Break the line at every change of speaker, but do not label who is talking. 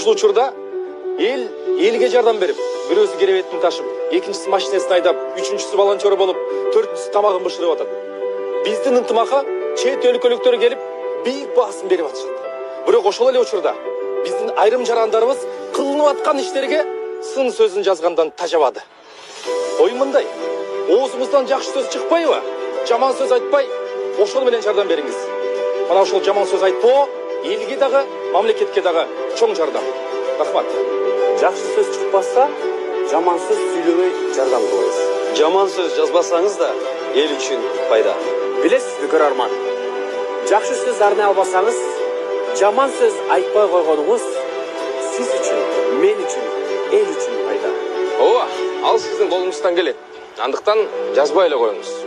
ушул учурда элге жардам берип, бирөөсү керебетин ташып, экинчиси машинесин айдап, үчүнчүсү волонтер болуп, төртүнчүсү тамагын бышырып атат. Биздин ынтымакка чет өлкөлүктөр келип, бийик баасын берип атышат. Бирок ошол эле учурда биздин айрым жарандарыбыз кылынып аткан иштерге сын сөзүн жазгандан тажабады. Ой мындай, оозуңуздан жакшы сөз чыкпайбы? Жаман сөз айтпай, ошол менен жардам бериңиз. Мына ошол жаман сөз айтпоо элге дагы, мамлекетке дагы чоң жардам. Рахмат.
Жакшы сөз чыкпаса, жаман сөз сүйлөбөй жардам кылыңыз.
Жаман сөз жазбасаңыз да эл үчүн пайда.
Билесизби, көрөрман? Жакшы сөз арнай албасаңыз, жаман сөз айтпай койгонуңуз сиз үчүн, мен үчүн, эл үчүн пайда.
Ооба, ал сиздин колуңуздан келет. Андыктан жазбай эле коюңуз.